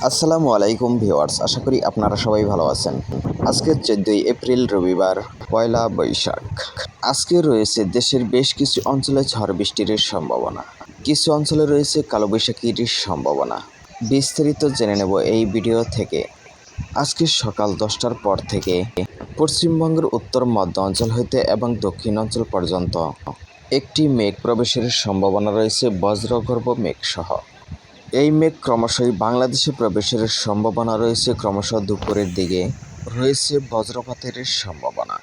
আসসালামু আলাইকুম ভিউয়ার্স, আশা করি আপনারা সবাই ভালো আছেন। আজকে 14ই এপ্রিল রবিবার, পয়লা বৈশাখ। আজকে রয়েছে দেশের বেশ কিছু অঞ্চলে ঝড় বৃষ্টির সম্ভাবনা। কিছু অঞ্চলে রয়েছে কালবৈশাখীর সম্ভাবনা। বিস্তারিত জেনে নেব এই ভিডিও থেকে। আজকে সকাল 10টার পর থেকে পশ্চিমবঙ্গের উত্তর মধ্য অঞ্চল হইতে এবং দক্ষিণ অঞ্চল পর্যন্ত একটি মেঘ প্রবেশের সম্ভাবনা রয়েছে, বজ্রগর্ভ মেঘসহ। এই মেঘ ক্রমশই বাংলাদেশে প্রবেশের সম্ভাবনা রয়েছে। ক্রমশ দুপুরের দিকে রয়েছে বজ্রপাতের সম্ভাবনা।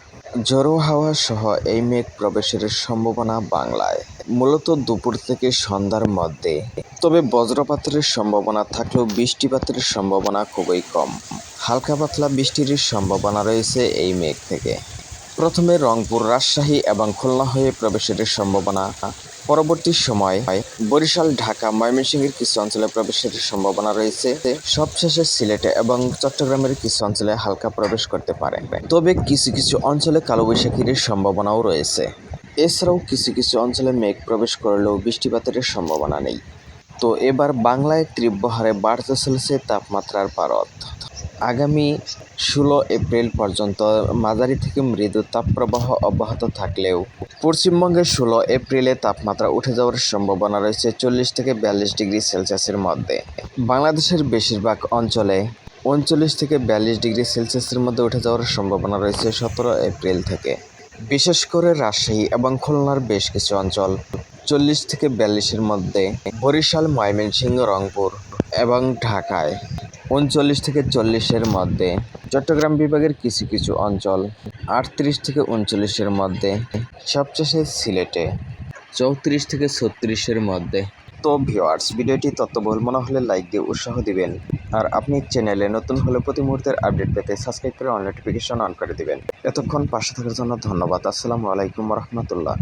ঝোড়ো হাওয়া সহ এই মেঘ প্রবেশের সম্ভাবনা বাংলায় মূলত দুপুর থেকে সন্ধ্যার মধ্যে। তবে বজ্রপাতের সম্ভাবনা থাকলেও বৃষ্টিপাতের সম্ভাবনা খুবই কম। হালকা পাতলা বৃষ্টির সম্ভাবনা রয়েছে এই মেঘ থেকে। প্রথমে রংপুর, রাজশাহী এবং খুলনা হয়ে প্রবেশের সম্ভাবনা। পরবর্তী সময় বরিশাল, ঢাকা, ময়মনসিংহের কিছু অঞ্চলে প্রবেশের সম্ভাবনা রয়েছে। সবশেষে সিলেটে এবং চট্টগ্রামের কিছু অঞ্চলে হালকা প্রবেশ করতে পারে। তবে কিছু কিছু অঞ্চলে কালবৈশাখীর সম্ভাবনাও রয়েছে। এছাড়াও কিছু কিছু অঞ্চলে মেঘ প্রবেশ করলেও বৃষ্টিপাতের সম্ভাবনা নেই। তো এবার বাংলায় তীব্র হারে বাড়তে চলেছে তাপমাত্রার পারদ। আগামী 16 এপ্রিল পর্যন্ত মাঝারি থেকে মৃদু তাপপ্রবাহ অব্যাহত থাকলেও পশ্চিমবঙ্গের 16 এপ্রিলে তাপমাত্রা উঠে যাওয়ার সম্ভাবনা রয়েছে 40 থেকে 42 ডিগ্রি সেলসিয়াসের মধ্যে। বাংলাদেশের বেশিরভাগ অঞ্চলে 39 থেকে 42 ডিগ্রি সেলসিয়াসের মধ্যে উঠে যাওয়ার সম্ভাবনা রয়েছে 17 এপ্রিল থেকে। বিশেষ করে রাজশাহী এবং খুলনার বেশ কিছু অঞ্চল 40 থেকে 42-এর মধ্যে, বরিশাল, ময়মনসিংহ, রংপুর এবং ঢাকায় 39 থেকে 40-এর মধ্যে, চট্টগ্রাম বিভাগের কিছু কিছু অঞ্চল 38 থেকে 39-এর মধ্যে, সবশেষে সিলেটে 34 থেকে 36-এর মধ্যে। তো ভিউয়ার্স, ভিডিওটি তথ্যবহুল মনে হলে লাইক দিয়ে উৎসাহ দিবেন। আর আপনি চ্যানেলে নতুন হলে প্রতি মুহূর্তের আপডেট পেতে সাবস্ক্রাইব করে অল নোটিফিকেশন অন করে দিবেন। এতক্ষণ পাশে থাকার জন্য ধন্যবাদ। আসসালামু আলাইকুম রহমতুল্লাহ।